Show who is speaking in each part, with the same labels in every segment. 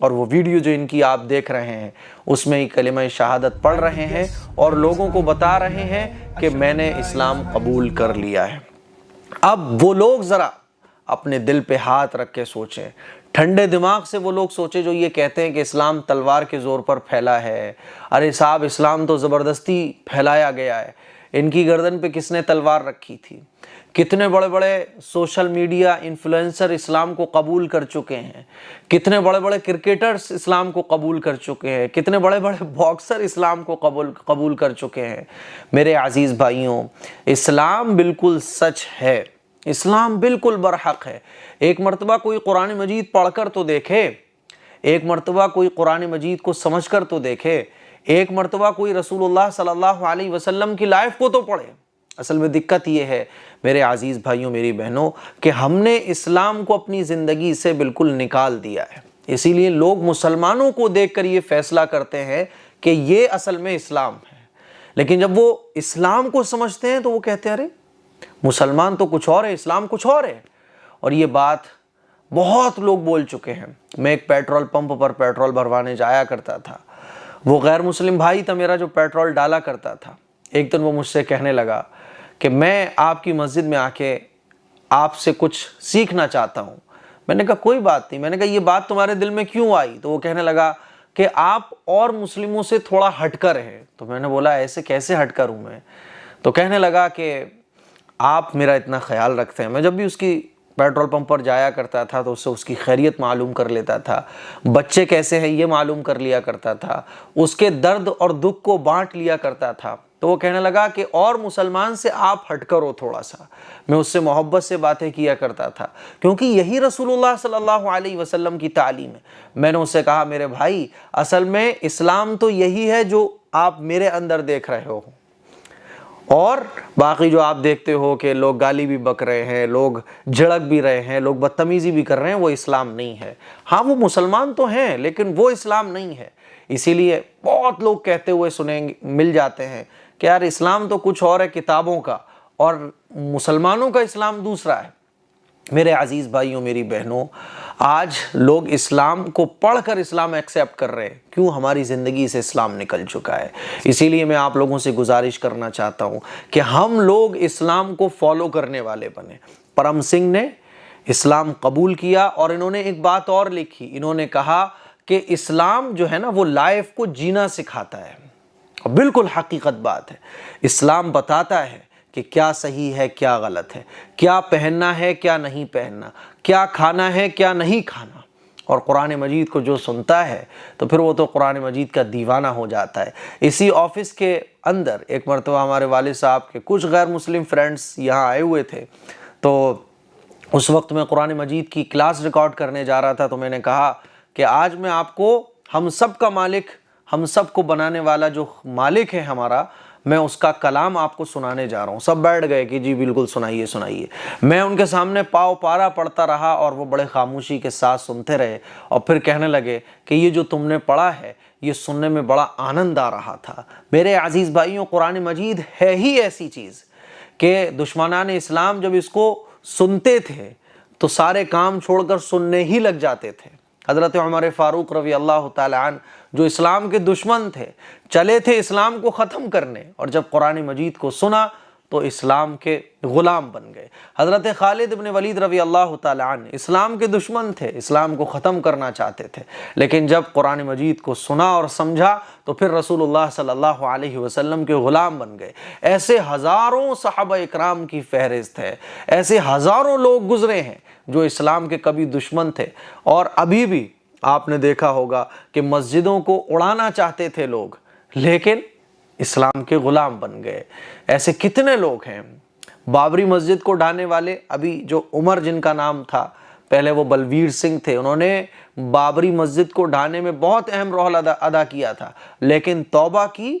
Speaker 1: اور وہ ویڈیو جو ان کی آپ دیکھ رہے ہیں اس میں ہی کلمہ شہادت پڑھ رہے ہیں اور لوگوں کو بتا رہے ہیں کہ میں نے اسلام قبول کر لیا ہے۔ اب وہ لوگ ذرا اپنے دل پہ ہاتھ رکھ کے سوچیں، ٹھنڈے دماغ سے وہ لوگ سوچیں جو یہ کہتے ہیں کہ اسلام تلوار کے زور پر پھیلا ہے۔ ارے صاحب، اسلام تو زبردستی پھیلایا گیا ہے۔ ان کی گردن پہ کس نے تلوار رکھی تھی؟ کتنے بڑے بڑے سوشل میڈیا انفلوئنسر اسلام کو قبول کر چکے ہیں، کتنے بڑے بڑے کرکٹرز اسلام کو قبول کر چکے ہیں، کتنے بڑے بڑے باکسر اسلام کو قبول کر چکے ہیں۔ میرے عزیز بھائیوں، اسلام بالکل سچ ہے، اسلام بالکل برحق ہے۔ ایک مرتبہ کوئی قرآن مجید پڑھ کر تو دیکھے، ایک مرتبہ کوئی قرآن مجید کو سمجھ کر تو دیکھے، ایک مرتبہ کوئی رسول اللہ صلی اللہ علیہ وسلم کی لائف کو تو پڑھے۔ اصل میں دقت یہ ہے میرے عزیز بھائیوں، میری بہنوں، کہ ہم نے اسلام کو اپنی زندگی سے بالکل نکال دیا ہے۔ اسی لیے لوگ مسلمانوں کو دیکھ کر یہ فیصلہ کرتے ہیں کہ یہ اصل میں اسلام ہے، لیکن جب وہ اسلام کو سمجھتے ہیں تو وہ کہتے ہیں ارے مسلمان تو کچھ اور ہے، اسلام کچھ اور ہے۔ اور یہ بات بہت لوگ بول چکے ہیں۔ میں ایک پیٹرول پمپ پر پیٹرول بھروانے جایا کرتا تھا، وہ غیر مسلم بھائی تھا میرا جو پیٹرول ڈالا کرتا تھا۔ ایک دن وہ مجھ سے کہنے لگا کہ میں آپ کی مسجد میں آ کے آپ سے کچھ سیکھنا چاہتا ہوں۔ میں نے کہا کوئی بات نہیں۔ میں نے کہا یہ بات تمہارے دل میں کیوں آئی؟ تو وہ کہنے لگا کہ آپ اور مسلموں سے تھوڑا ہٹ کر ہیں۔ تو میں نے بولا ایسے کیسے ہٹ کر ہوں میں؟ تو کہنے لگا کہ آپ میرا اتنا خیال رکھتے ہیں، میں جب بھی اس کی پیٹرول پمپ پر جایا کرتا تھا تو اس سے اس کی خیریت معلوم کر لیتا تھا، بچے کیسے ہیں یہ معلوم کر لیا کرتا تھا، اس کے درد اور دکھ کو بانٹ لیا کرتا تھا۔ تو وہ کہنے لگا کہ اور مسلمان سے آپ ہٹ کر ہو تھوڑا سا۔ میں اس سے محبت سے باتیں کیا کرتا تھا کیونکہ یہی رسول اللہ صلی اللہ علیہ وسلم کی تعلیم ہے۔ میں نے اس سے کہا میرے بھائی اصل میں اسلام تو یہی ہے جو آپ میرے اندر دیکھ رہے ہو، اور باقی جو آپ دیکھتے ہو کہ لوگ گالی بھی بک رہے ہیں، لوگ جھڑک بھی رہے ہیں، لوگ بدتمیزی بھی کر رہے ہیں، وہ اسلام نہیں ہے۔ ہاں وہ مسلمان تو ہیں لیکن وہ اسلام نہیں ہے۔ اسی لیے بہت لوگ کہتے ہوئے سنیں مل جاتے ہیں کہ یار اسلام تو کچھ اور ہے کتابوں کا، اور مسلمانوں کا اسلام دوسرا ہے۔ میرے عزیز بھائیوں، میری بہنوں، آج لوگ اسلام کو پڑھ کر اسلام ایکسیپٹ کر رہے ہیں۔ کیوں؟ ہماری زندگی سے اسلام نکل چکا ہے۔ اسی لیے میں آپ لوگوں سے گزارش کرنا چاہتا ہوں کہ ہم لوگ اسلام کو فالو کرنے والے بنیں۔ پرم سنگھ نے اسلام قبول کیا اور انہوں نے ایک بات اور لکھی، انہوں نے کہا کہ اسلام جو ہے نا وہ لائف کو جینا سکھاتا ہے۔ بالکل حقیقت بات ہے۔ اسلام بتاتا ہے کہ کیا صحیح ہے کیا غلط ہے، کیا پہننا ہے کیا نہیں پہننا، کیا کھانا ہے کیا نہیں کھانا۔ اور قرآن مجید کو جو سنتا ہے تو پھر وہ تو قرآن مجید کا دیوانہ ہو جاتا ہے۔ اسی آفس کے اندر ایک مرتبہ ہمارے والد صاحب کے کچھ غیر مسلم فرینڈس یہاں آئے ہوئے تھے، تو اس وقت میں قرآن مجید کی کلاس ریکارڈ کرنے جا رہا تھا۔ تو میں نے کہا کہ آج میں آپ کو ہم سب کا مالک، ہم سب کو بنانے والا جو مالک ہے ہمارا، میں اس کا کلام آپ کو سنانے جا رہا ہوں۔ سب بیٹھ گئے کہ جی بالکل سنائیے سنائیے۔ میں ان کے سامنے پاؤ پارا پڑھتا رہا اور وہ بڑے خاموشی کے ساتھ سنتے رہے، اور پھر کہنے لگے کہ یہ جو تم نے پڑھا ہے یہ سننے میں بڑا آنند آ رہا تھا۔ میرے عزیز بھائیوں، قرآن مجید ہے ہی ایسی چیز کہ دشمنان اسلام جب اس کو سنتے تھے تو سارے کام چھوڑ کر سننے ہی لگ جاتے تھے۔ حضرت عمر فاروق رضی اللہ تعالی عنہ جو اسلام کے دشمن تھے، چلے تھے اسلام کو ختم کرنے، اور جب قرآن مجید کو سنا تو اسلام کے غلام بن گئے۔ حضرت خالد بن ولید رضی اللہ تعالی عنہ اسلام کے دشمن تھے، اسلام کو ختم کرنا چاہتے تھے، لیکن جب قرآن مجید کو سنا اور سمجھا تو پھر رسول اللہ صلی اللہ علیہ وسلم کے غلام بن گئے۔ ایسے ہزاروں صحابہ اکرام کی فہرست ہے، ایسے ہزاروں لوگ گزرے ہیں جو اسلام کے کبھی دشمن تھے، اور ابھی بھی آپ نے دیکھا ہوگا کہ مسجدوں کو اڑانا چاہتے تھے لوگ، لیکن اسلام کے غلام بن گئے۔ ایسے کتنے لوگ ہیں۔ بابری مسجد کو ڈھانے والے، ابھی جو عمر جن کا نام تھا، پہلے وہ بلویر سنگھ تھے، انہوں نے بابری مسجد کو ڈھانے میں بہت اہم رول ادا کیا تھا، لیکن توبہ کی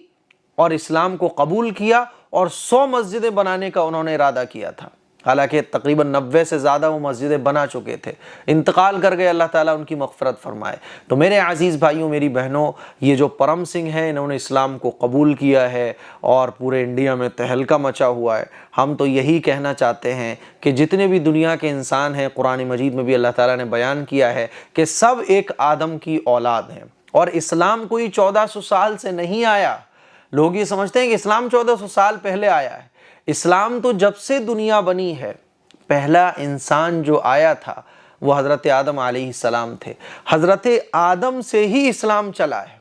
Speaker 1: اور اسلام کو قبول کیا اور 100 مسجدیں بنانے کا انہوں نے ارادہ کیا تھا۔ حالانکہ تقریباً 90 سے زیادہ وہ مسجدیں بنا چکے تھے، انتقال کر گئے، اللہ تعالیٰ ان کی مغفرت فرمائے۔ تو میرے عزیز بھائیوں، میری بہنوں، یہ جو پرم سنگھ ہیں انہوں نے اسلام کو قبول کیا ہے اور پورے انڈیا میں تہلکہ مچا ہوا ہے۔ ہم تو یہی کہنا چاہتے ہیں کہ جتنے بھی دنیا کے انسان ہیں، قرآن مجید میں بھی اللہ تعالیٰ نے بیان کیا ہے کہ سب ایک آدم کی اولاد ہیں، اور اسلام کوئی 1400 سال سے نہیں آیا۔ لوگ یہ سمجھتے ہیں کہ اسلام 1400 سال پہلے آیا ہے۔ اسلام تو جب سے دنیا بنی ہے، پہلا انسان جو آیا تھا وہ حضرت آدم علیہ السلام تھے۔ حضرت آدم سے ہی اسلام چلا ہے۔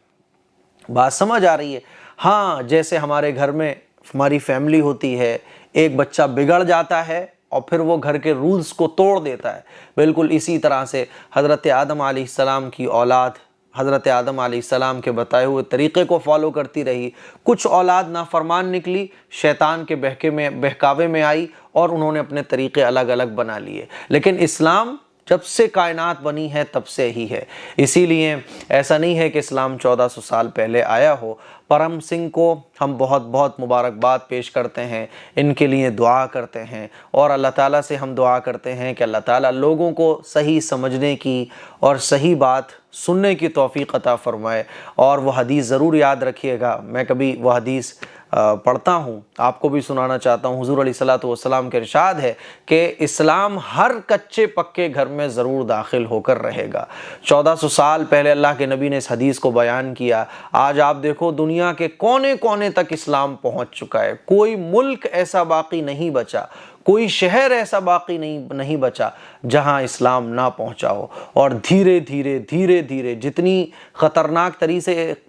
Speaker 1: بات سمجھ آ رہی ہے؟ ہاں، جیسے ہمارے گھر میں ہماری فیملی ہوتی ہے، ایک بچہ بگڑ جاتا ہے اور پھر وہ گھر کے رولز کو توڑ دیتا ہے، بالکل اسی طرح سے حضرت آدم علیہ السلام کی اولاد حضرت آدم علیہ السلام کے بتائے ہوئے طریقے کو فالو کرتی رہی۔ کچھ اولاد نافرمان نکلی، شیطان کے بہکاوے میں آئی اور انہوں نے اپنے طریقے الگ الگ بنا لیے، لیکن اسلام جب سے کائنات بنی ہے تب سے ہی ہے۔ اسی لیے ایسا نہیں ہے کہ اسلام 1400 سال پہلے آیا ہو۔ پرم سنگھ کو ہم بہت بہت مبارکباد پیش کرتے ہیں، ان کے لیے دعا کرتے ہیں، اور اللہ تعالیٰ سے ہم دعا کرتے ہیں کہ اللہ تعالیٰ لوگوں کو صحیح سمجھنے کی اور صحیح بات سننے کی توفیق عطا فرمائے۔ اور وہ حدیث ضرور یاد رکھیے گا، میں کبھی وہ حدیث پڑھتا ہوں، آپ کو بھی سنانا چاہتا ہوں۔ حضور علیہ الصلوۃ والسلام کے ارشاد ہے کہ اسلام ہر کچے پکے گھر میں ضرور داخل ہو کر رہے گا۔ 1400 سال پہلے اللہ کے نبی نے اس حدیث کو بیان کیا۔ آج آپ دیکھو دنیا کے کونے کونے تک اسلام پہنچ چکا ہے، کوئی ملک ایسا باقی نہیں بچا، کوئی شہر ایسا باقی نہیں بچا جہاں اسلام نہ پہنچا ہو۔ اور دھیرے دھیرے جتنی خطرناک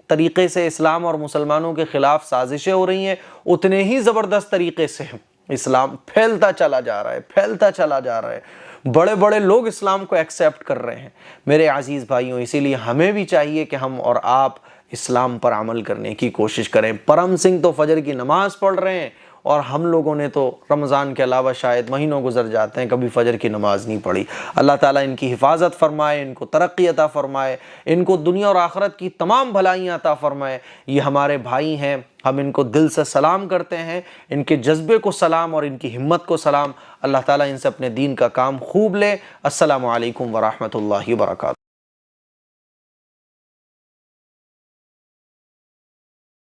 Speaker 1: طریقے سے اسلام اور مسلمانوں کے خلاف سازشیں ہو رہی ہیں، اتنے ہی زبردست طریقے سے اسلام پھیلتا چلا جا رہا ہے۔ بڑے بڑے لوگ اسلام کو ایکسیپٹ کر رہے ہیں۔ میرے عزیز بھائیوں، اسی لیے ہمیں بھی چاہیے کہ ہم اور آپ اسلام پر عمل کرنے کی کوشش کریں۔ پرم سنگھ تو فجر کی نماز پڑھ رہے ہیں، اور ہم لوگوں نے تو رمضان کے علاوہ شاید مہینوں گزر جاتے ہیں کبھی فجر کی نماز نہیں پڑھی۔ اللہ تعالیٰ ان کی حفاظت فرمائے، ان کو ترقی عطا فرمائے، ان کو دنیا اور آخرت کی تمام بھلائیاں عطا فرمائے۔ یہ ہمارے بھائی ہیں، ہم ان کو دل سے سلام کرتے ہیں، ان کے جذبے کو سلام اور ان کی ہمت کو سلام۔ اللہ تعالیٰ ان سے اپنے دین کا کام خوب لے۔ السلام علیکم ورحمۃ اللہ وبرکاتہ۔